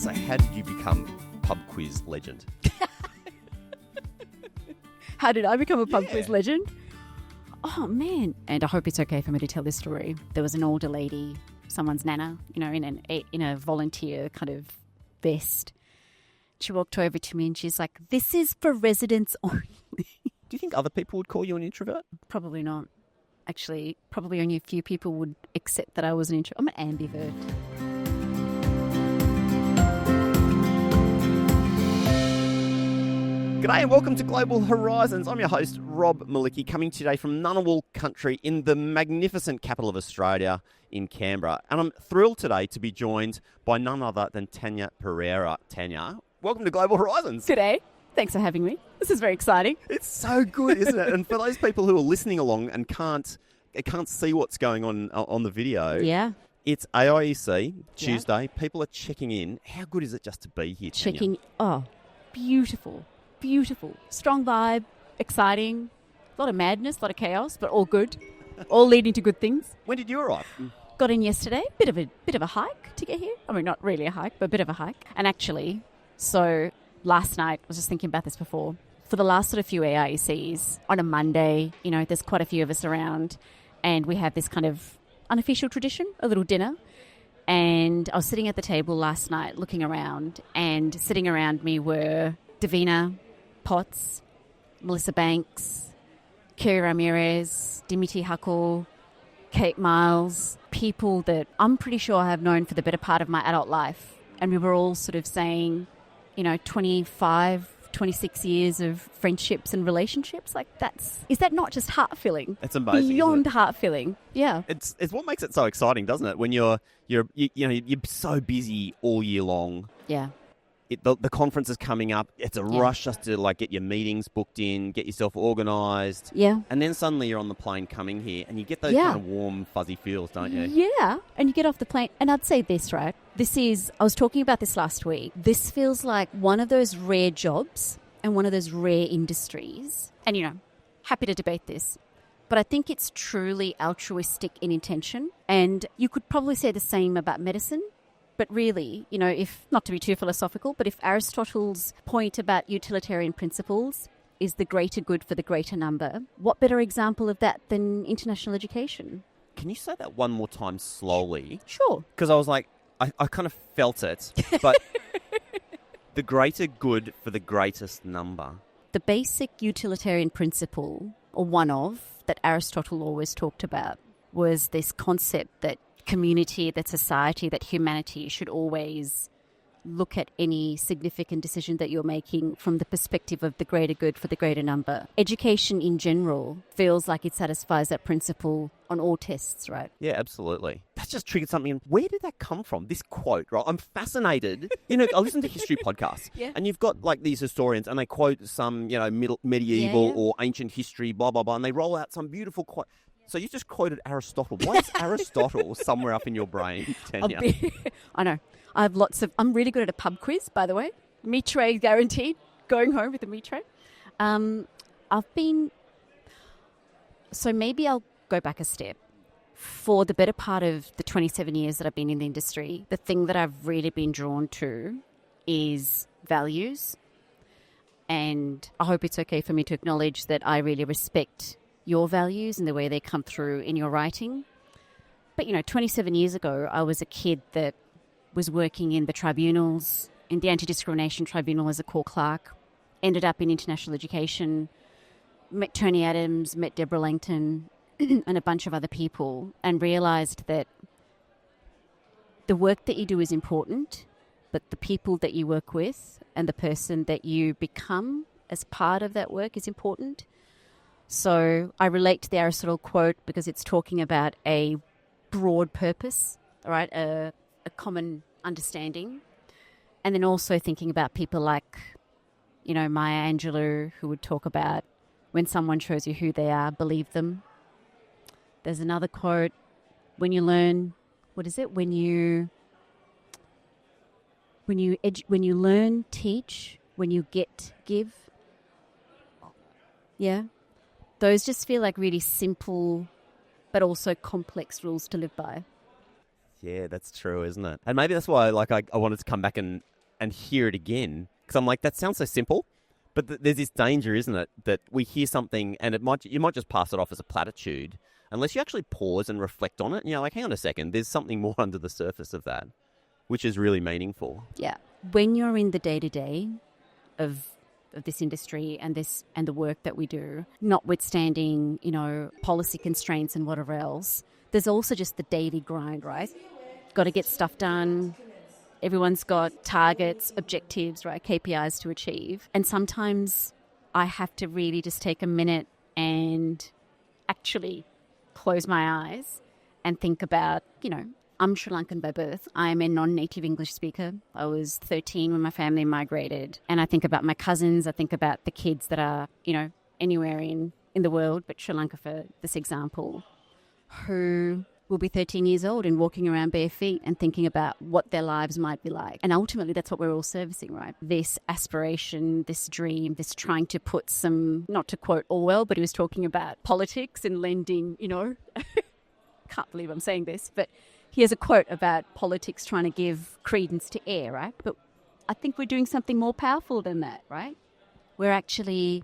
So how did you become pub quiz legend? How did I become a pub quiz legend? Oh, man. And I hope it's okay for me to tell this story. There was an older lady, someone's nana, in a volunteer kind of vest. She walked over to me and she's like, "This is for residents only." Do you think other people would call you an introvert? Probably not. Actually, probably only a few people would accept that I was an introvert. I'm an ambivert. G'day and welcome to Global Horizons. I'm your host, Rob Malicki, coming today from Ngunnawal country in the magnificent capital of Australia in Canberra. And I'm thrilled today to be joined by none other than Tanya Perera. Tanya, welcome to Global Horizons. G'day. Thanks for having me. This is very exciting. It's so good, isn't it? And for those people who are listening along and can't see what's going on the video, Yeah. it's AIEC, Tuesday. People are checking in. How good is it just to be here, Tanya? Oh, beautiful. Beautiful. Strong vibe, exciting, a lot of madness, a lot of chaos, but all good. All leading to good things. When did you arrive? Got in yesterday. Bit of a hike to get here. I mean, not really a hike, but a bit of a hike. And actually, so last night, I was just thinking about this before. For the last sort of few AIECs, on a Monday, there's quite a few of us around, and we have this kind of unofficial tradition, a little dinner. And I was sitting at the table last night looking around, and sitting around me were Davina Potts, Melissa Banks, Kerry Ramirez, Dimity Huckle, Kate Miles, people that I'm pretty sure I have known for the better part of my adult life. And we were all sort of saying, 25, 26 years of friendships and relationships. Is that not just heart-filling? It's amazing. Beyond heart-filling. Yeah. It's what makes it so exciting, doesn't it? When you're so busy all year long. Yeah. The conference is coming up. It's a rush just to get your meetings booked in, get yourself organised. Yeah. And then suddenly you're on the plane coming here and you get those kind of warm, fuzzy feels, don't you? Yeah. And you get off the plane. And I'd say this, right? I was talking about this last week. This feels like one of those rare jobs and one of those rare industries. And, happy to debate this. But I think it's truly altruistic in intention. And you could probably say the same about medicine. But really, if not to be too philosophical, but if Aristotle's point about utilitarian principles is the greater good for the greater number, what better example of that than international education? Can you say that one more time slowly? Sure. Because I was like, I kind of felt it, but the greater good for the greatest number. The basic utilitarian principle, or one of, that Aristotle always talked about, was this concept that community, that society, that humanity should always look at any significant decision that you're making from the perspective of the greater good for the greater number. Education in general feels like it satisfies that principle on all tests, right? Yeah, absolutely. That's just triggered something. Where did that come from? This quote, right? I'm fascinated. I listen to history podcasts, and you've got these historians, and they quote some, medieval or ancient history, blah, blah, blah, and they roll out some beautiful quote. So you just quoted Aristotle. Why is Aristotle somewhere up in your brain, Tanya? I know. I have I'm really good at a pub quiz, by the way. Meat tray guaranteed. Going home with a meat tray. So maybe I'll go back a step. For the better part of the 27 years that I've been in the industry, the thing that I've really been drawn to is values. And I hope it's okay for me to acknowledge that I really respect your values and the way they come through in your writing. But, 27 years ago, I was a kid that was working in the tribunals, in the Anti-Discrimination Tribunal as a core clerk, ended up in international education, met Tony Adams, met Deborah Langton and a bunch of other people, and realised that the work that you do is important, but the people that you work with and the person that you become as part of that work is important. So I relate to the Aristotle quote because it's talking about a broad purpose, right? A common understanding. And then also thinking about people like, Maya Angelou, who would talk about when someone shows you who they are, believe them. There's another quote, when you learn, what is it? When you learn, teach, when you get, give. Yeah. Those just feel like really simple but also complex rules to live by. Yeah, that's true, isn't it? And maybe that's why I wanted to come back and and hear it again. Because I'm like, that sounds so simple. But there's this danger, isn't it, that we hear something and you might just pass it off as a platitude unless you actually pause and reflect on it. And you're like, hang on a second, there's something more under the surface of that, which is really meaningful. Yeah. When you're in the day-to-day of this industry and the work that we do, notwithstanding, policy constraints and whatever else, there's also just the daily grind, right? Got to get stuff done. Everyone's got targets, objectives, right? KPIs to achieve. And sometimes I have to really just take a minute and actually close my eyes and think about, I'm Sri Lankan by birth. I'm a non-native English speaker. I was 13 when my family migrated. And I think about my cousins. I think about the kids that are, anywhere in the world, but Sri Lanka for this example, who will be 13 years old and walking around bare feet and thinking about what their lives might be like. And ultimately, that's what we're all servicing, right? This aspiration, this dream, this trying to put some, not to quote Orwell, but he was talking about politics and lending, can't believe I'm saying this, but he has a quote about politics trying to give credence to air, right? But I think we're doing something more powerful than that, right? We're actually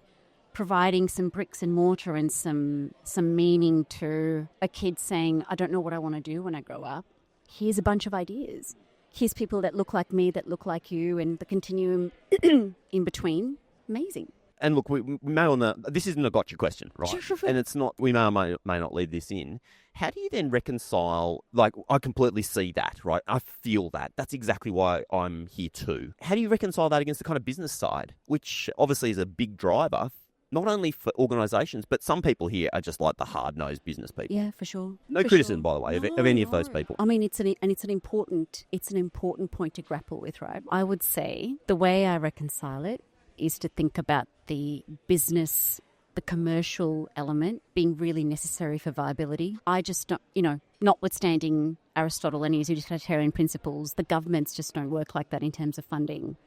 providing some bricks and mortar and some meaning to a kid saying, I don't know what I want to do when I grow up. Here's a bunch of ideas. Here's people that look like me, that look like you, and the continuum in between. Amazing. And look, we may or not, this isn't a gotcha question, right? Sure. And it's not, we may or may not leave this in. How do you then reconcile, I completely see that, right? I feel that. That's exactly why I'm here too. How do you reconcile that against the kind of business side, which obviously is a big driver, not only for organisations, but some people here are just like the hard-nosed business people. Yeah, for sure. No criticism, by the way, of any of those people. I mean, it's an important point to grapple with, right? I would say the way I reconcile it is to think about the business, the commercial element being really necessary for viability. I just don't, notwithstanding Aristotle and his utilitarian principles, the governments just don't work like that in terms of funding.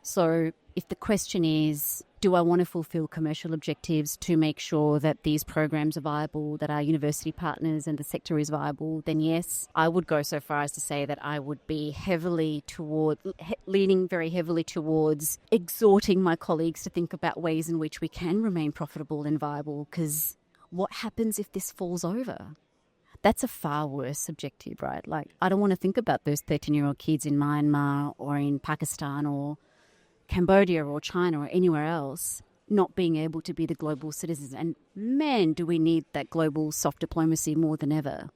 So if the question is, do I want to fulfill commercial objectives to make sure that these programs are viable, that our university partners and the sector is viable, then yes, I would go so far as to say that I would be leaning very heavily towards exhorting my colleagues to think about ways in which we can remain profitable and viable, because what happens if this falls over? That's a far worse objective, right? I don't want to think about those 13-year-old kids in Myanmar or in Pakistan or Cambodia or China or anywhere else not being able to be the global citizens. And man, do we need that global soft diplomacy more than ever.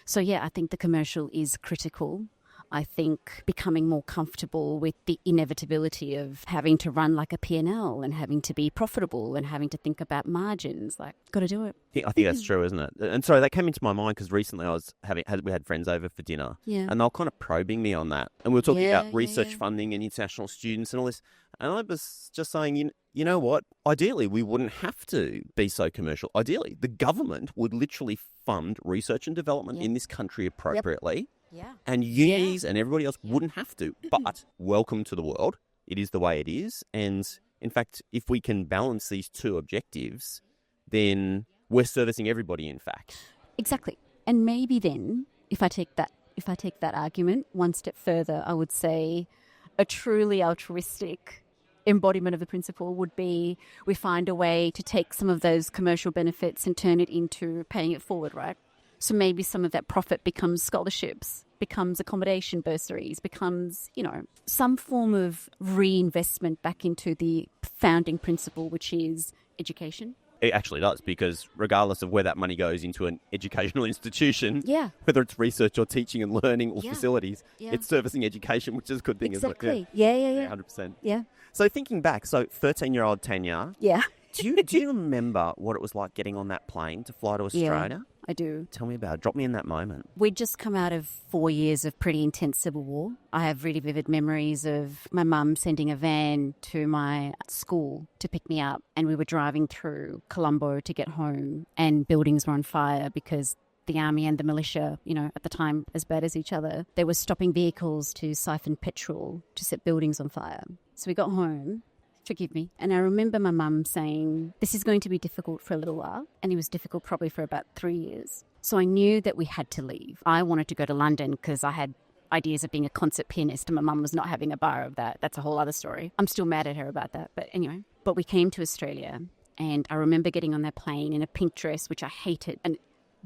So yeah, I think the commercial is critical. I think becoming more comfortable with the inevitability of having to run like a P&L and having to be profitable and having to think about margins, got to do it. I think that's true, isn't it? And sorry, that came into my mind because recently we had friends over for dinner, and they were kind of probing me on that. And we were talking about research funding and international students and all this. And I was just saying, you know what? Ideally, we wouldn't have to be so commercial. Ideally, the government would literally fund research and development in this country appropriately. Yeah. And unis and everybody else wouldn't have to. But welcome to the world. It is the way it is. And in fact, if we can balance these two objectives, then we're servicing everybody, in fact. Exactly. And maybe then, if I take that argument one step further, I would say a truly altruistic embodiment of the principle would be we find a way to take some of those commercial benefits and turn it into paying it forward, right? So maybe some of that profit becomes scholarships, becomes accommodation bursaries, becomes, some form of reinvestment back into the founding principle, which is education. It actually does, because regardless of where that money goes into an educational institution, whether it's research or teaching and learning or facilities, it's servicing education, which is a good thing, exactly. isn't it? Yeah. 100%. Yeah. So thinking back, 13-year-old Tanya. Yeah. do you remember what it was like getting on that plane to fly to Australia? Yeah, I do. Tell me about it. Drop me in that moment. We'd just come out of 4 years of pretty intense civil war. I have really vivid memories of my mum sending a van to my school to pick me up, and we were driving through Colombo to get home, and buildings were on fire because the army and the militia, at the time as bad as each other, they were stopping vehicles to siphon petrol to set buildings on fire. So we got home. Forgive me. And I remember my mum saying, this is going to be difficult for a little while. And it was difficult probably for about 3 years. So I knew that we had to leave. I wanted to go to London because I had ideas of being a concert pianist, and my mum was not having a bar of that. That's a whole other story. I'm still mad at her about that. But anyway, we came to Australia, and I remember getting on that plane in a pink dress, which I hated, and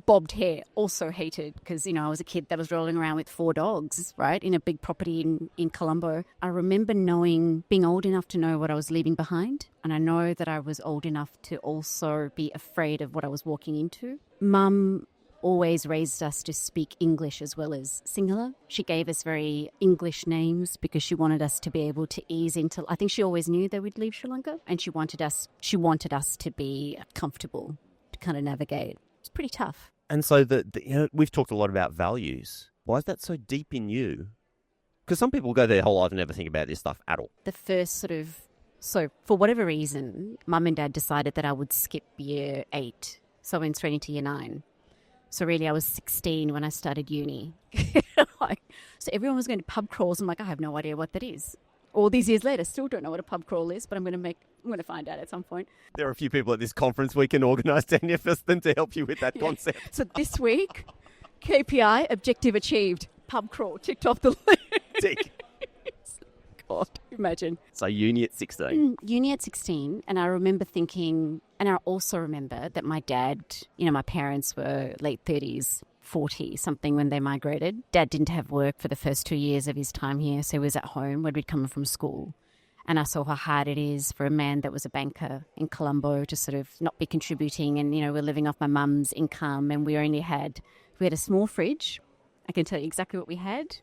bobbed hair, also hated, because, I was a kid that was rolling around with 4 dogs, right, in a big property in Colombo. I remember being old enough to know what I was leaving behind, and I know that I was old enough to also be afraid of what I was walking into. Mum always raised us to speak English as well as Sinhala. She gave us very English names because she wanted us to be able to ease into, I think she always knew that we'd leave Sri Lanka, and she wanted us to be comfortable, to kind of navigate. It's pretty tough. And so we've talked a lot about values. Why is that so deep in you? Because some people go their whole life and never think about this stuff at all. The first so for whatever reason, Mum and Dad decided that I would skip year 8. So I went straight into year 9. So really I was 16 when I started uni. So everyone was going to pub crawls. I'm like, I have no idea what that is. All these years later, still don't know what a pub crawl is, but I'm going to find out at some point. There are a few people at this conference we can organise, Tanya, for them to help you with that concept. So this week, KPI, objective achieved, pub crawl, ticked off the list. Tick. God, imagine. So uni at 16. Uni at 16, and I remember thinking, and I also remember that my dad, my parents were late 30s, 40 something when they migrated. Dad didn't have work for the first 2 years of his time here, so he was at home when we'd come from school. And I saw how hard it is for a man that was a banker in Colombo to sort of not be contributing, and, we're living off my mum's income, and we had a small fridge. I can tell you exactly what we had.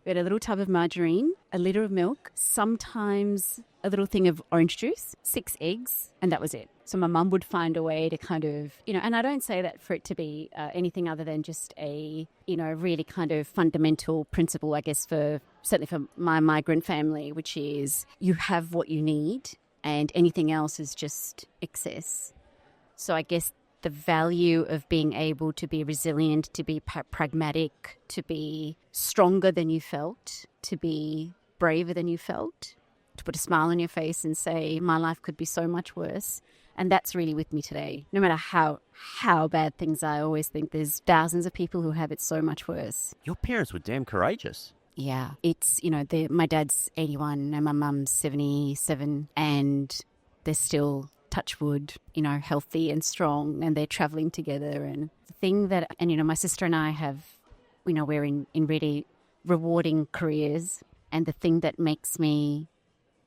We had a little tub of margarine, a litre of milk, sometimes a little thing of orange juice, 6 eggs, and that was it. So my mum would find a way to kind of, and I don't say that for it to be anything other than just a, really kind of fundamental principle, I guess, certainly for my migrant family, which is you have what you need and anything else is just excess. So I guess the value of being able to be resilient, to be pragmatic, to be stronger than you felt, to be braver than you felt, to put a smile on your face and say, my life could be so much worse. And that's really with me today. No matter how bad things are, I always think there's thousands of people who have it so much worse. Your parents were damn courageous. Yeah. It's, my dad's 81 and my mum's 77, and they're still, touch wood, healthy and strong, and they're traveling together. And the thing that, my sister and I have, we're in really rewarding careers. And the thing that makes me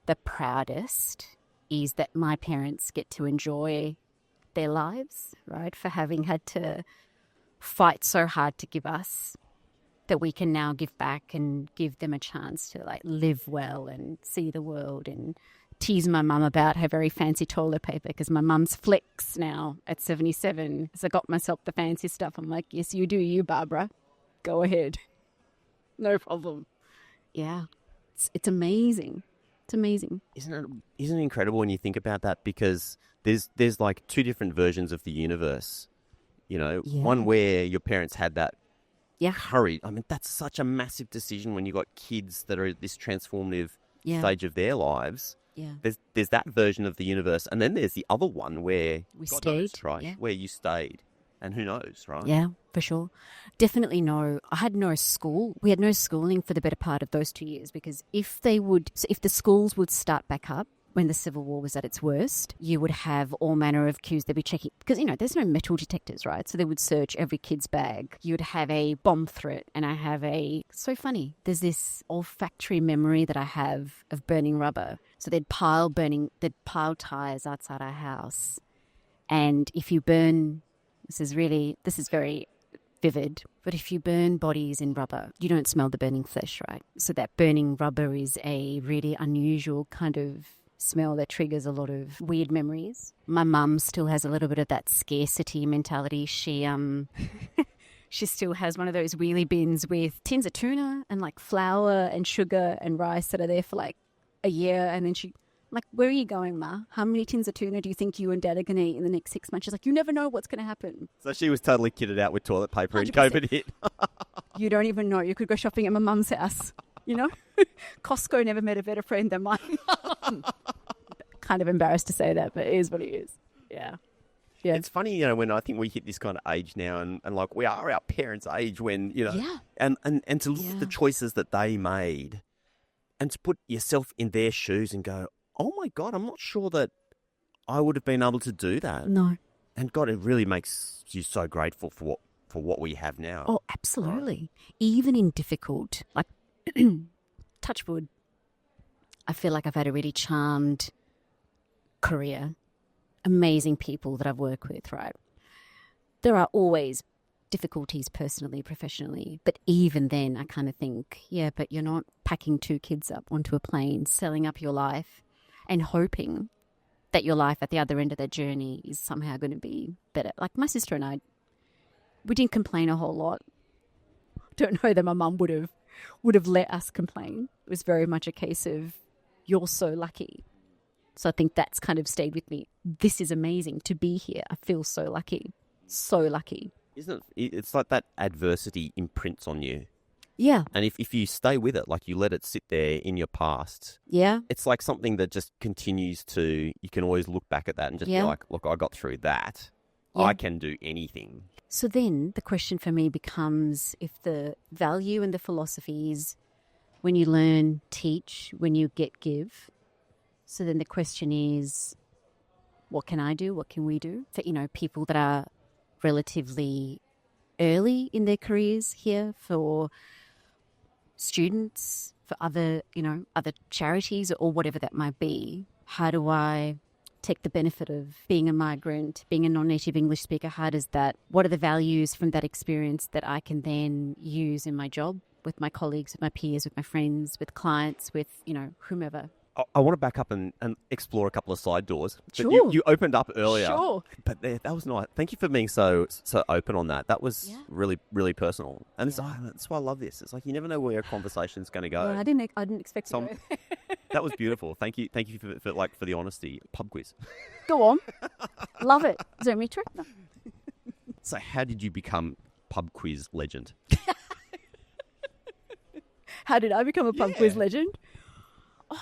the proudest is that my parents get to enjoy their lives, right? For having had to fight so hard to give us, that we can now give back and give them a chance to live well and see the world, and tease my mum about her very fancy toilet paper, because my mum's flex now at 77. So I got myself the fancy stuff. I'm like, yes, you do you, Barbara. Go ahead. No problem. Yeah. It's amazing. It's amazing. Isn't it incredible when you think about that? Because there's like 2 different versions of the universe. One where your parents had that courage. I mean, that's such a massive decision when you got kids that are at this transformative stage of their lives. Yeah. There's that version of the universe, and then there's the other one where we stayed, right? Yeah. Where you stayed, and who knows, right? Yeah, for sure. Definitely no. I had no school. We had no schooling for the better part of those 2 years, because if the schools would start back up when the Civil War was at its worst, you would have all manner of queues. They'd be checking, because, there's no metal detectors, right? So they would search every kid's bag. You'd have a bomb threat, and I have so funny. There's this olfactory memory that I have of burning rubber. So they'd pile tires outside our house. And if you burn, this is very vivid, but if you burn bodies in rubber, you don't smell the burning flesh, right? So that burning rubber is a really unusual kind of smell that triggers a lot of weird memories. My mum still has a little bit of that scarcity mentality. She she still has one of those wheelie bins with tins of tuna and flour and sugar and rice that are there for a year, and then I'm like, where are you going, Ma? How many tins of tuna do you think you and Dad are going to eat in the next 6 months? She's like, you never know what's going to happen. So she was totally kitted out with toilet paper 100%. and COVID hit. You don't even know. You could go shopping at my mum's house, Costco never met a better friend than my mum. Kind of embarrassed to say that, but it is what it is. Yeah. Yeah. It's funny, you know, when I think we hit this kind of age now and like we are our parents' age when, you know, Yeah. and to look at the choices that they made and to put yourself in their shoes and go, oh my God, I'm not sure that I would have been able to do that. No. And God, it really makes you so grateful for what we have now. Oh, absolutely. Right. Even in difficult, like, touch wood, I feel like I've had a really charmed career. Amazing people that I've worked with, right? There are always difficulties personally, professionally, but even then I kind of think, yeah, but you're not packing 2 kids up onto a plane, selling up your life and hoping that your life at the other end of that journey is somehow going to be better. Like my sister and I, we didn't complain a whole lot. Don't know that my mum would have let us complain. It was very much a case of, you're so lucky. So I think that's kind of stayed with me. This is amazing to be here. I feel so lucky. So lucky. Isn't it? It's like that adversity imprints on you. Yeah. And if you stay with it, like you let it sit there in your past. Yeah. It's like something that just continues to, you can always look back at that and just be like, look, I got through that. Yeah. I can do anything. So then the question for me becomes, if the value and the philosophy is when you learn, teach, when you get, give. So then the question is, what can I do? What can we do for, you know, people that are relatively early in their careers here, for students, for other, you know, other charities or whatever that might be? How do I take the benefit of being a migrant, being a non-native English speaker? How does that, what are the values from that experience that I can then use in my job with my colleagues, with my peers, with my friends, with clients, with, you know, whomever? I want to back up and explore a couple of side doors. Sure. You opened up earlier. Sure. But that was nice. Thank you for being so open on that. That was really, really personal. And that's why I love this. It's like you never know where a conversation's going to go. Well, I didn't expect to go. That was beautiful. Thank you for the honesty. Pub quiz. Go on. Love it. Is there a metro? No. So how did you become pub quiz legend? How did I become a pub quiz legend?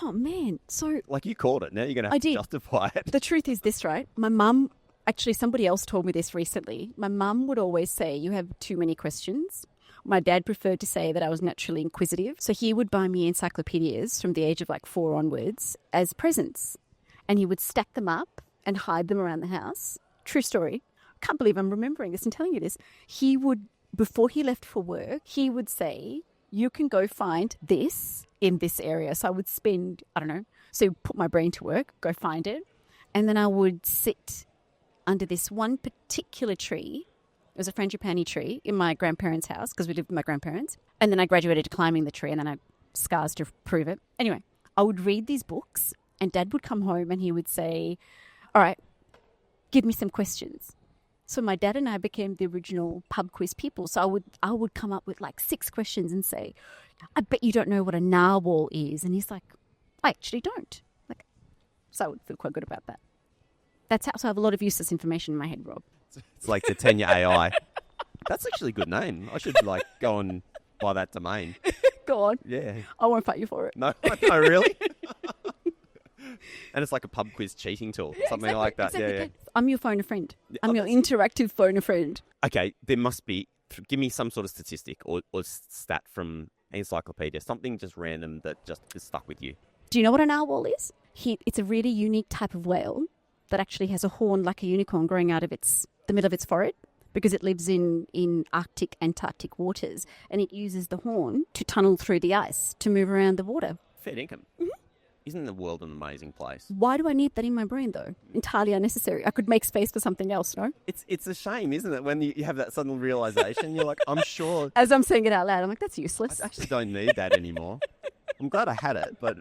Oh, man. So, like, you called it. Now you're going to have to justify it. The truth is this, right? My mum, actually, somebody else told me this recently. My mum would always say, you have too many questions. My dad preferred to say that I was naturally inquisitive. So he would buy me encyclopedias from the age of like 4 onwards as presents. And he would stack them up and hide them around the house. True story. I can't believe I'm remembering this and telling you this. He would, before he left for work, he would say, you can go find this in this area. So I would spend, I don't know, so put my brain to work, go find it. And then I would sit under this one particular tree. It was a frangipani tree in my grandparents' house because we lived with my grandparents. And then I graduated to climbing the tree and then I scars to prove it. Anyway, I would read these books and Dad would come home and he would say, all right, give me some questions. So my dad and I became the original pub quiz people. So I would come up with like 6 questions and say, I bet you don't know what a narwhal is. And he's like, I actually don't. Like, so I would feel quite good about that. That's how, so I have a lot of useless information in my head, Rob. It's like the Tanya AI. That's actually a good name. I should like go and buy that domain. Go on. Yeah. I won't fight you for it. No, really? And it's like a pub quiz cheating tool, something like that. Exactly. Yeah. I'm your phone a friend. I'm your interactive phone a friend. Okay, there must be, give me some sort of statistic or stat from encyclopedia, something just random that just is stuck with you. Do you know what a narwhal is? It's a really unique type of whale that actually has a horn like a unicorn growing out of the middle of its forehead because it lives in Arctic, Antarctic waters, and it uses the horn to tunnel through the ice to move around the water. Fair income. Mm-hmm. Isn't the world an amazing place? Why do I need that in my brain, though? Entirely unnecessary. I could make space for something else, no? It's a shame, isn't it, when you have that sudden realisation, you're like, I'm sure... As I'm saying it out loud, I'm like, that's useless. I actually don't need that anymore. I'm glad I had it, but...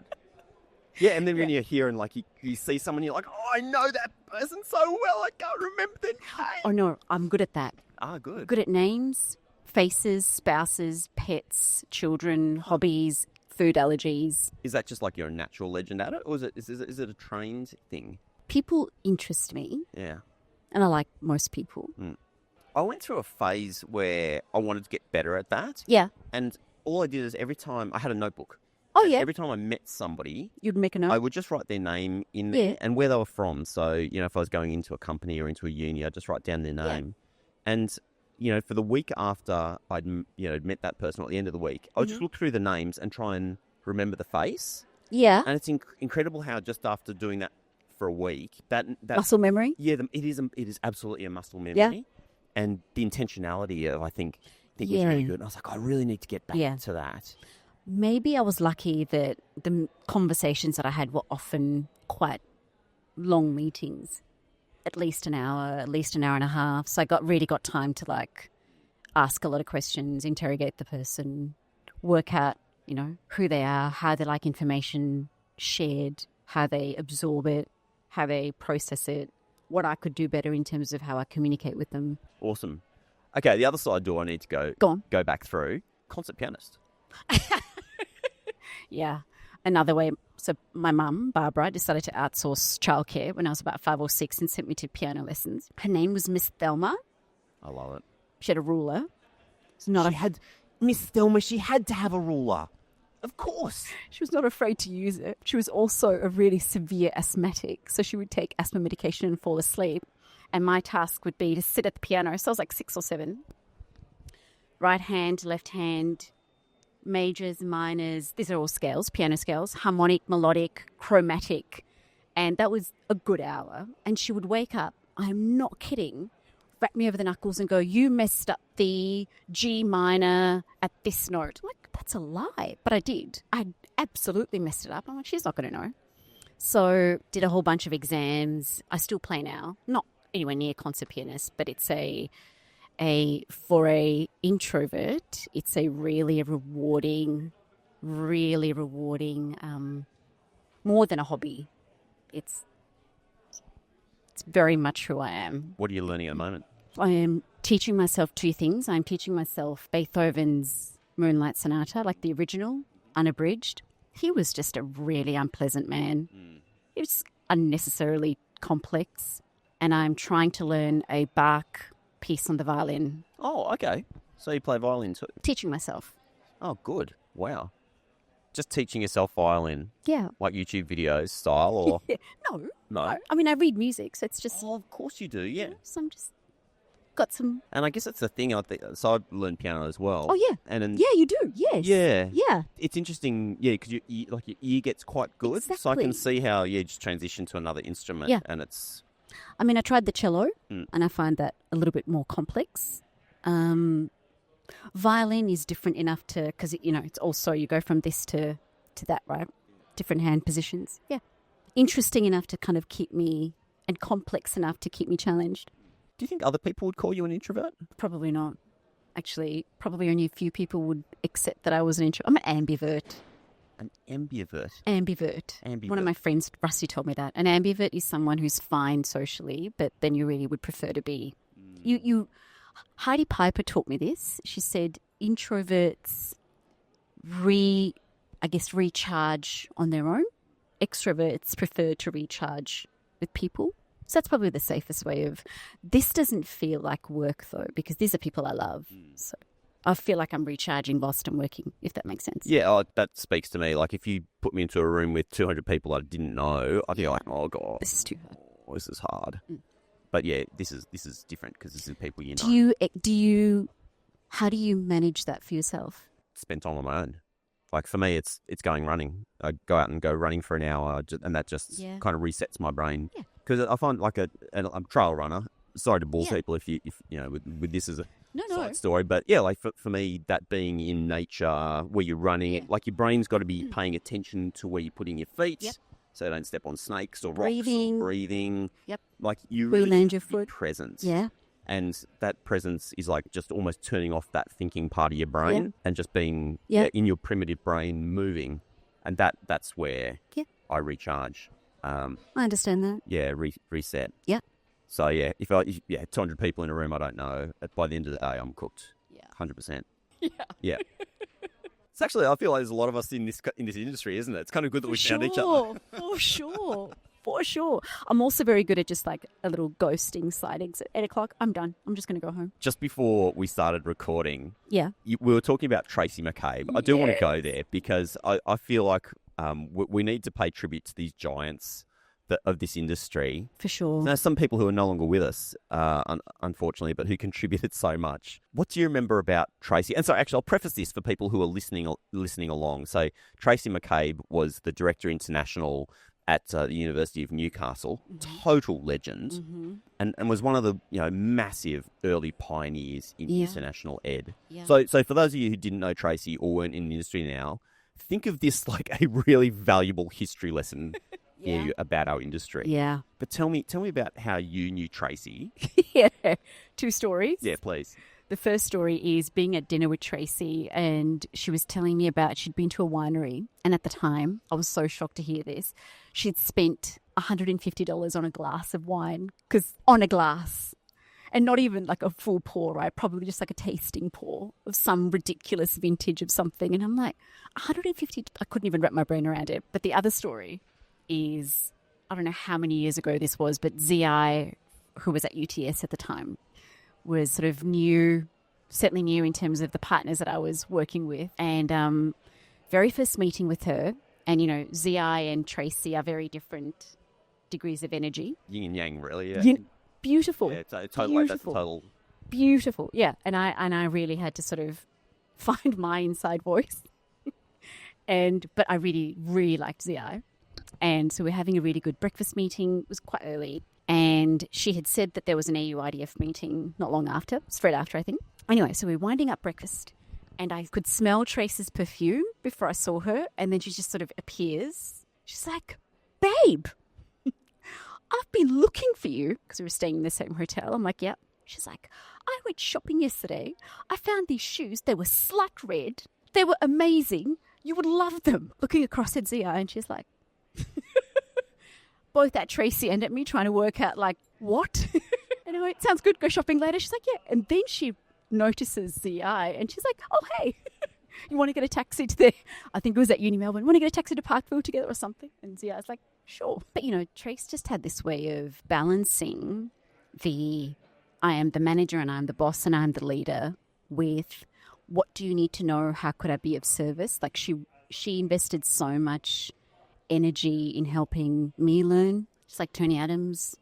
Yeah, and then when you're here and like you see someone, you're like, oh, I know that person so well, I can't remember their name. Oh, no, I'm good at that. Ah, good. Good at names, faces, spouses, pets, children, hobbies, food allergies. Is that just like you're a natural legend at it, or is it a trained thing? People interest me. Yeah. And I like most people. Mm. I went through a phase where I wanted to get better at that. Yeah. And all I did is every time I had a notebook Oh, yeah. Every time I met somebody, You'd make a note? I would just write their name in there and where they were from. So, if I was going into a company or into a uni, I'd just write down their name. Yeah. And, for the week after I'd, met that person, or at the end of the week, I would just look through the names and try and remember the face. Yeah. And it's incredible how just after doing that for a week, that muscle memory? Yeah, it is absolutely a muscle memory. Yeah. And the intentionality of, I think was really good. And I was like, I really need to get back to that. Maybe I was lucky that the conversations that I had were often quite long meetings, at least an hour and a half. So I really got time to ask a lot of questions, interrogate the person, work out, who they are, how they like information shared, how they absorb it, how they process it, what I could do better in terms of how I communicate with them. Awesome. Okay, the other side door I need to go back through, concert pianist. Yeah. Another way. So my mum, Barbara, decided to outsource childcare when I was about 5 or 6 and sent me to piano lessons. Her name was Miss Thelma. I love it. She had a ruler. Miss Thelma, she had to have a ruler. Of course. She was not afraid to use it. She was also a really severe asthmatic. So she would take asthma medication and fall asleep. And my task would be to sit at the piano. So I was 6 or 7. Right hand, left hand, majors, minors. These are all scales, piano scales, harmonic, melodic, chromatic. And that was a good hour. And she would wake up, I'm not kidding, wrap me over the knuckles and go, you messed up the G minor at this note. I'm like, that's a lie. But I did. I absolutely messed it up. I'm like, she's not going to know. So did a whole bunch of exams. I still play now. Not anywhere near concert pianist, but it's for a introvert, it's a really rewarding, more than a hobby. It's very much who I am. What are you learning at the moment? I am teaching myself 2 things. I'm teaching myself Beethoven's Moonlight Sonata, like the original, unabridged. He was just a really unpleasant man. He was unnecessarily complex. And I'm trying to learn a Bach piece on the violin. Oh, okay. So you play violin too? Teaching myself. Oh, good. Wow. Just teaching yourself violin? Yeah. Like YouTube videos style or? No. I mean, I read music, so it's just... Oh, of course you do, yeah. So I'm just got some... And I guess that's the thing. So I learned piano as well. Oh, yeah. Yeah, you do. Yes. Yeah. Yeah. It's interesting, because your ear gets quite good. Exactly. So I can see how, just transition to another instrument. Yeah. And it's... I mean, I tried the cello, and I find that a little bit more complex. Violin is different enough to, because, it's also, you go from this to that, right? Different hand positions. Yeah. Interesting enough to kind of keep me, and complex enough to keep me challenged. Do you think other people would call you an introvert? Probably not. Actually, probably only a few people would accept that I was an introvert. I'm an ambivert. An ambivert? Ambivert. One of my friends, Rusty, told me that. An ambivert is someone who's fine socially, but then you really would prefer to be. Heidi Piper taught me this. She said introverts recharge on their own. Extroverts prefer to recharge with people. So that's probably the safest way of... This doesn't feel like work, though, because these are people I love. So I feel like I'm recharging whilst I'm working, if that makes sense. Yeah, that speaks to me. Like, if you put me into a room with 200 people I didn't know, I'd be like, oh, God. This is too hard. This is hard. But, yeah, this is different because this is people you know. How do you manage that for yourself? Spend time on my own. Like, for me, it's going running. I go out and go running for an hour, and that just kind of resets my brain. Yeah. Because I find I'm a trail runner. Sorry to bore people if you with this as a side story, but like for me, that being in nature where you're running, like your brain's got to be paying attention to where you're putting your feet, so you don't step on snakes or rocks. Breathing. Yep. Like you will land your foot. Presence. Yeah. And that presence is like just almost turning off that thinking part of your brain and just being in your primitive brain moving, and that's where I recharge. I understand that. Yeah, reset. Yeah. So, if 200 people in a room I don't know, by the end of the day, I'm cooked. Yeah. 100%. Yeah. It's actually, I feel like there's a lot of us in this industry, isn't it? It's kind of good that we found each other. For For sure. I'm also very good at just like a little ghosting sightings at 8 o'clock. I'm done. I'm just going to go home. Just before we started recording, yeah, we were talking about Tracy McCabe. I do want to go there because I feel like we need to pay tribute to these giants of this industry. For sure. There's some people who are no longer with us, unfortunately, but who contributed so much. What do you remember about Tracy? And so actually, I'll preface this for people who are listening along. So Tracy McCabe was the Director International at the University of Newcastle, total legend, and was one of the massive early pioneers in international ed. Yeah. So for those of you who didn't know Tracy or weren't in the industry now, think of this like a really valuable history lesson about our industry. Yeah. But tell me about how you knew Tracy. Yeah. 2 stories. Yeah, please. The first story is being at dinner with Tracy, and she was telling me about she'd been to a winery, and at the time, I was so shocked to hear this, she'd spent $150 on a glass of wine, because on a glass, and not even like a full pour, right? Probably just like a tasting pour of some ridiculous vintage of something. And I'm like, 150, I couldn't even wrap my brain around it. But the other story is, I don't know how many years ago this was, but ZI, who was at UTS at the time, was sort of new, certainly new in terms of the partners that I was working with. And very first meeting with her, and, ZI and Tracy are very different degrees of energy. Yin and yang, really, yeah. Beautiful. Yeah, totally. That's total. Beautiful, yeah. And I really had to sort of find my inside voice. But I really, really liked ZI. And so we're having a really good breakfast meeting. It was quite early. And she had said that there was an AUIDF meeting not long after, straight after, I think. Anyway, so we're winding up breakfast. And I could smell Trace's perfume before I saw her. And then she just sort of appears. She's like, babe, I've been looking for you. Because we were staying in the same hotel. I'm like, yeah. She's like, I went shopping yesterday. I found these shoes. They were slut red. They were amazing. You would love them. Looking across at Zia, and she's like, both at Tracy and at me trying to work out, like, what? And I went, sounds good, go shopping later. She's like, yeah. And then she notices Zi, and she's like, oh, hey, you want to get a taxi to the, I think it was at Uni Melbourne, want to get a taxi to Parkville together or something? And Zia's like, sure. But, Trace just had this way of balancing I am the manager and I'm the boss and I'm the leader with what do you need to know? How could I be of service? Like she invested so much energy in helping me learn, just like Tony Adams,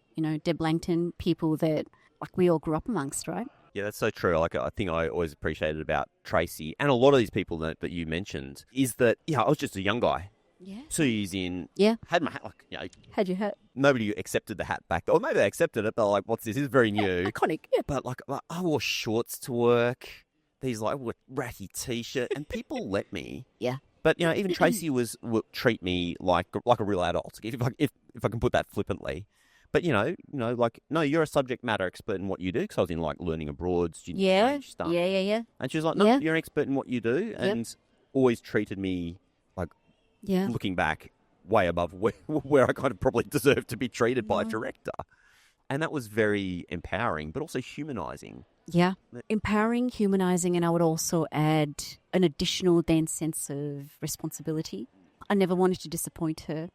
Deb Langton, people that like we all grew up amongst, right? Yeah, that's so true. Like, I think I always appreciated about Tracy and a lot of these people that you mentioned is that, I was just a young guy. Yeah. 2 years in. Yeah. Had my hat, had your hat. Nobody accepted the hat back. Or maybe they accepted it, but like, what's this? This is very new. Yeah, iconic. Yeah. But like, I wore shorts to work. These like ratty t-shirt, and people let me. Yeah. But even Tracy would treat me like a real adult, if I can put that flippantly. But like, no, you're a subject matter expert in what you do, because I was in like learning abroad, student exchange stuff. Yeah. And she was like, no, you're an expert in what you do, and always treated me like, looking back, way above where I kind of probably deserved to be treated by a director. And that was very empowering, but also humanising. Yeah, empowering, humanising, and I would also add an additional then sense of responsibility. I never wanted to disappoint her.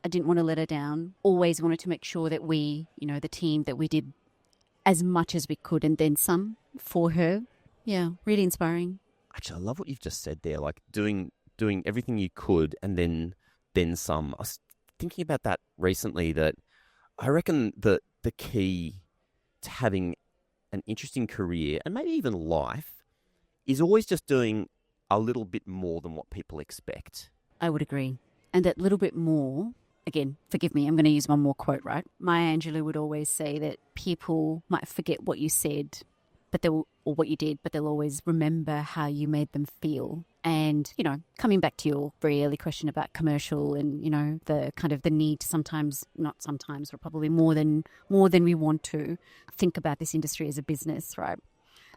I didn't want to let her down. Always wanted to make sure that we, the team, that we did as much as we could and then some for her. Yeah, really inspiring. Actually, I love what you've just said there, like doing everything you could and then some. I was thinking about that recently, that I reckon that the key to having an interesting career and maybe even life is always just doing a little bit more than what people expect. I would agree. And that little bit more, again, forgive me, I'm going to use one more quote, right? Maya Angelou would always say that people might forget what you said, or what you did, but they'll always remember how you made them feel. And, coming back to your very early question about commercial and, the kind of the need to sometimes, not sometimes, or probably more than we want to think about this industry as a business, right?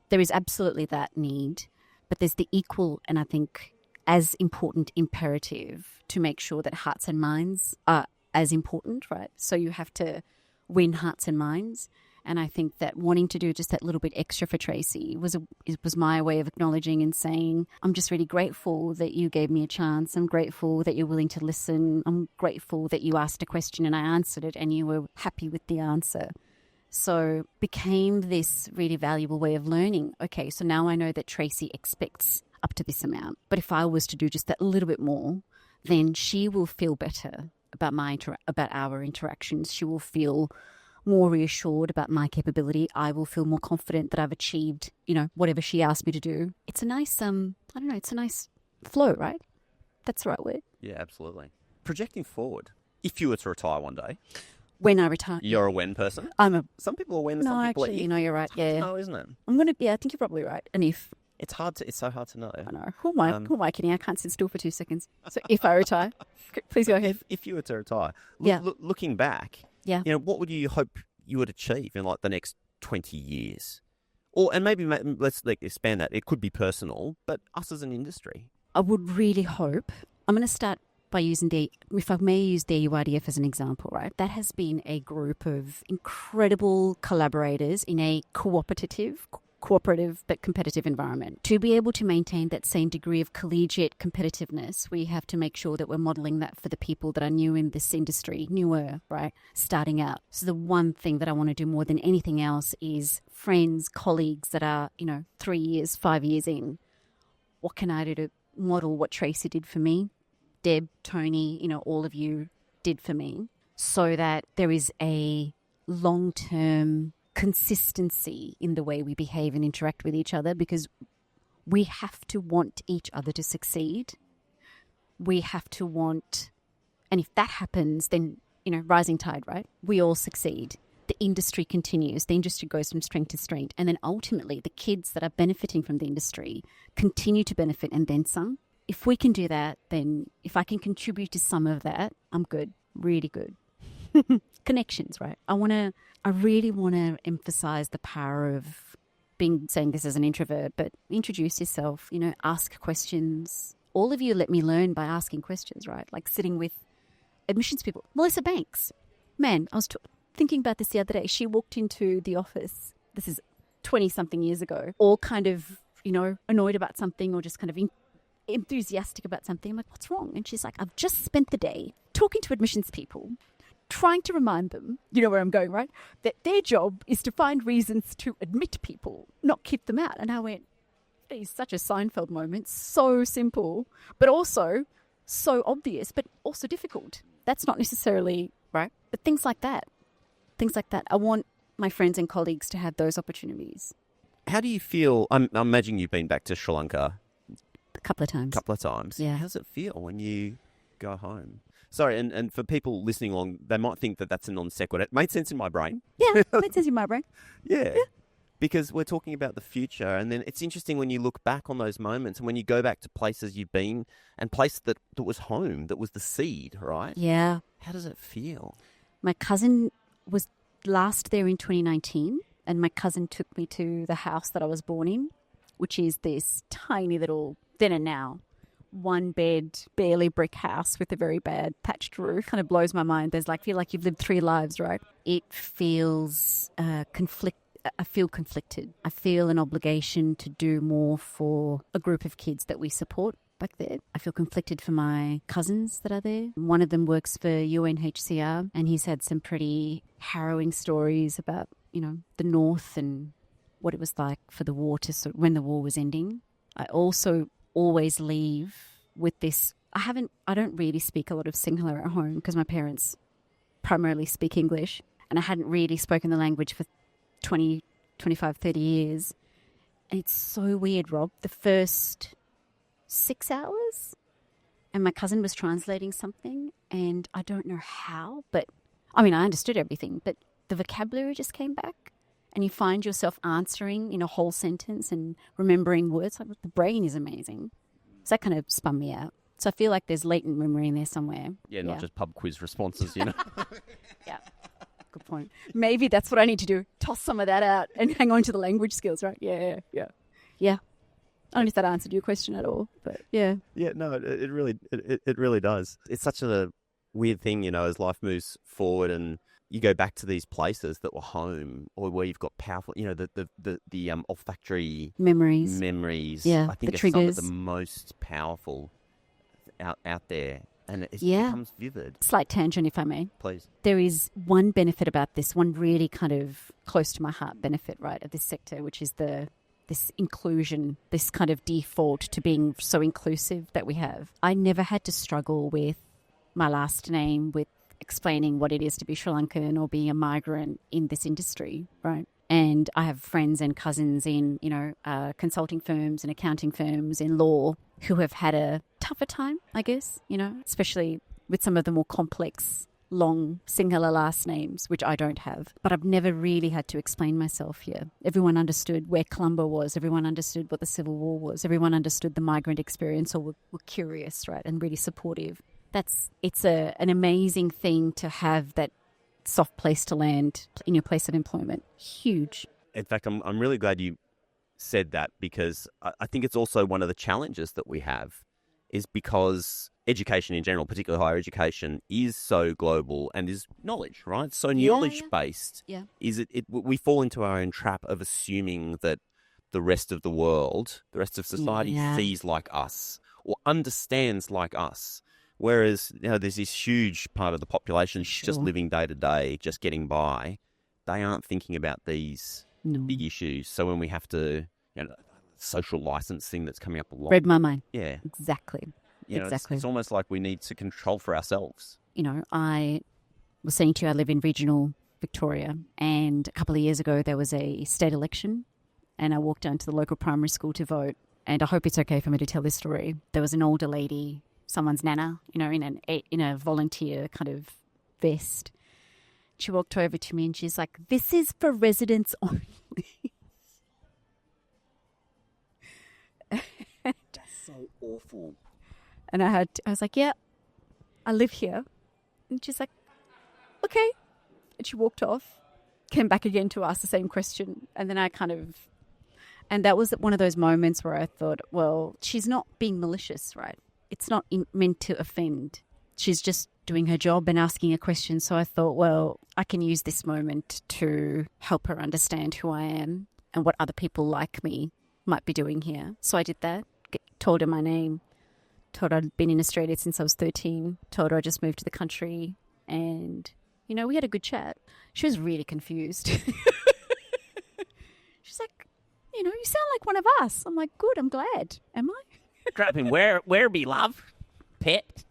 There is absolutely that need, but there's the equal and I think as important imperative to make sure that hearts and minds are as important, right? So you have to win hearts and minds. And I think that wanting to do just that little bit extra for Tracy was my way of acknowledging and saying, I'm just really grateful that you gave me a chance. I'm grateful that you're willing to listen. I'm grateful that you asked a question and I answered it and you were happy with the answer. So became this really valuable way of learning. Okay, so now I know that Tracy expects up to this amount. But if I was to do just that little bit more, then she will feel better about about our interactions. She will feel more reassured about my capability. I will feel more confident that I've achieved, whatever she asked me to do. It's a nice, it's a nice flow, right? That's the right word. Yeah, absolutely. Projecting forward, if you were to retire one day. When I retire. You're a when person? Some people are when, some people are if. You're right. Yeah. No, isn't it? I think you're probably right. And if. It's so hard to know. I know. Who am I kidding? I can't sit still for 2 seconds. So if I retire, please go ahead. If you were to retire, looking back, what would you hope you would achieve in like the next 20 years? And maybe let's expand that. It could be personal, but us as an industry. I would really hope. I'm going to start by using if I may use the UIDF as an example, right? That has been a group of incredible collaborators in a cooperative but competitive environment. To be able to maintain that same degree of collegiate competitiveness, we have to make sure that we're modelling that for the people that are new in this industry, newer, right, starting out. So the one thing that I want to do more than anything else is friends, colleagues that are, 3 years, 5 years in. What can I do to model what Tracy did for me? Deb, Tony, all of you did for me, so that there is a long-term consistency in the way we behave and interact with each other, because we have to want each other to succeed. We have to want, and if that happens, then, rising tide, right? We all succeed. The industry continues. The industry goes from strength to strength. And then ultimately the kids that are benefiting from the industry continue to benefit and then some. If we can do that, then if I can contribute to some of that, I'm good, really good. Connections, right? I really want to emphasize the power of saying this as an introvert, but introduce yourself, ask questions. All of you let me learn by asking questions, right? Like sitting with admissions people. Melissa Banks, man, I was thinking about this the other day. She walked into the office, this is 20-something years ago, all kind of, annoyed about something or just kind of enthusiastic about something. I'm like, what's wrong? And she's like, I've just spent the day talking to admissions people, trying to remind them, you know where I'm going, right? That their job is to find reasons to admit people, not keep them out. And I went, it's such a Seinfeld moment, so simple, but also so obvious, but also difficult. That's not necessarily right. But things like that. I want my friends and colleagues to have those opportunities. How do you feel? I'm imagining you've been back to Sri Lanka a couple of times. Yeah. How does it feel when you go home? Sorry, and for people listening along, they might think that that's a non sequitur. It made sense in my brain. Yeah, it made sense in my brain. Yeah, because we're talking about the future. And then it's interesting when you look back on those moments and when you go back to places you've been and places that was home, that was the seed, right? Yeah. How does it feel? My cousin was last there in 2019, and my cousin took me to the house that I was born in, which is this tiny little, then and now, 1-bed, barely brick house with a very bad patched roof. Kind of blows my mind. I feel like you've lived 3 lives, right? It feels I feel conflicted. I feel an obligation to do more for a group of kids that we support back there. I feel conflicted for my cousins that are there. One of them works for UNHCR, and he's had some pretty harrowing stories about, the North and what it was like for the war when the war was ending. I also always leave with this. I don't really speak a lot of Sinhala at home because my parents primarily speak English, and I hadn't really spoken the language for 20, 25, 30 years. And it's so weird, Rob. The first 6 hours, and my cousin was translating something, and I don't know how, but I understood everything, but the vocabulary just came back. And you find yourself answering in a whole sentence and remembering words. Like, the brain is amazing. So that kind of spun me out. So I feel like there's latent memory in there somewhere. Yeah, not just pub quiz responses, Yeah, good point. Maybe that's what I need to do. Toss some of that out and hang on to the language skills, right? Yeah. I don't know if that answered your question at all, but yeah. Yeah, no, it really does. It's such a weird thing, as life moves forward and you go back to these places that were home, or where you've got powerful, the olfactory memories. I think the are some of triggers. the most powerful out there, and it becomes vivid. Slight tangent, if I may. Please. There is one benefit about this, one really kind of close to my heart benefit, right, of this sector, which is this inclusion, this kind of default to being so inclusive that we have. I never had to struggle with my last name, with explaining what it is to be Sri Lankan or be a migrant in this industry, right? And I have friends and cousins in, consulting firms and accounting firms in law who have had a tougher time, I guess, especially with some of the more complex, long, singular last names, which I don't have. But I've never really had to explain myself here. Everyone understood where Colombo was. Everyone understood what the Civil War was. Everyone understood the migrant experience, or were curious, right, and really supportive. It's an amazing thing to have that soft place to land in your place of employment. Huge. In fact, I'm really glad you said that, because I think it's also one of the challenges that we have, is because education in general, particularly higher education, is so global and is knowledge, right? So knowledge-based. Yeah. We fall into our own trap of assuming that the rest of the world, the rest of society sees like us or understands like us. Whereas, there's this huge part of the population just living day to day, just getting by. They aren't thinking about these big issues. So when we have to, social licensing that's coming up a lot. Read my mind. Yeah. Exactly. It's almost like we need to control for ourselves. I was saying to you, I live in regional Victoria, and a couple of years ago there was a state election, and I walked down to the local primary school to vote, and I hope it's okay for me to tell this story. There was an older lady, someone's nana, in a volunteer kind of vest. She walked over to me and she's like, "This is for residents only." That's so awful. And I was like, "Yeah, I live here." And she's like, "Okay." And she walked off, came back again to ask the same question. And then and that was one of those moments where I thought, well, she's not being malicious, right? It's not meant to offend. She's just doing her job and asking a question. So I thought, well, I can use this moment to help her understand who I am and what other people like me might be doing here. So I did that, told her my name, told her I'd been in Australia since I was 13, told her I just moved to the country, and, we had a good chat. She was really confused. She's like, you sound like one of us. I'm like, good, I'm glad. Am I? Grabbing where be love? Pet?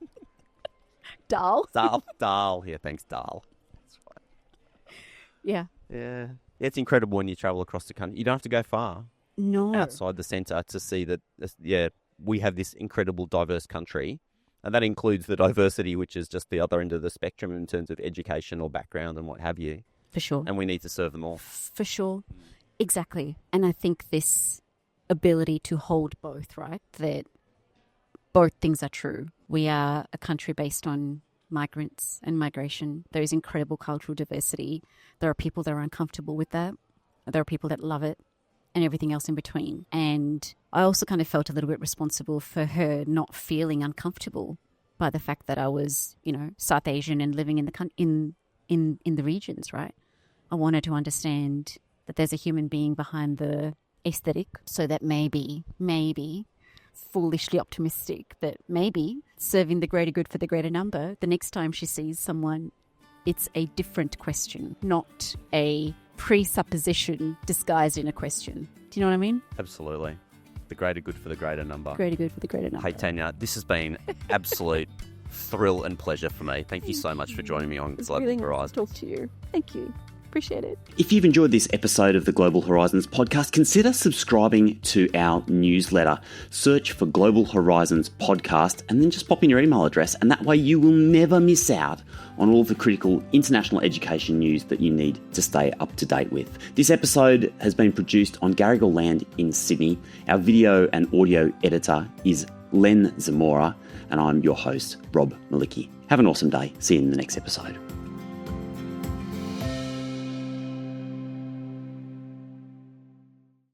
Dal. Dal. Yeah, thanks, Dal. That's right. Yeah. Yeah. It's incredible when you travel across the country. You don't have to go far. No. Outside the centre to see that, we have this incredible diverse country. And that includes the diversity, which is just the other end of the spectrum in terms of education or background and what have you. For sure. And we need to serve them all. For sure. Exactly. And I think this ability to hold both, right? That both things are true. We are a country based on migrants and migration. There is incredible cultural diversity. There are people that are uncomfortable with that. There are people that love it, and everything else in between. And I also kind of felt a little bit responsible for her not feeling uncomfortable by the fact that I was, South Asian and living in the regions, right? I wanted to understand that there's a human being behind the aesthetic, so that maybe foolishly optimistic that maybe serving the greater good for the greater number, the next time she sees someone, it's a different question, not a presupposition disguised in a question. Do you know what I mean? Absolutely. The greater good for the greater number. Greater good for the greater number. Hey, Tanya, this has been absolute thrill and pleasure for me. Thank you so much for joining me on Global really Horizons. Nice to talk to you. Thank you. Appreciate it. If you've enjoyed this episode of the Global Horizons podcast, consider subscribing to our newsletter. Search for Global Horizons podcast and then just pop in your email address, and that way you will never miss out on all of the critical international education news that you need to stay up to date with. This episode has been produced on Garigal land in Sydney. Our video and audio editor is Len Zamora, and I'm your host, Rob Malicki. Have an awesome day. See you in the next episode.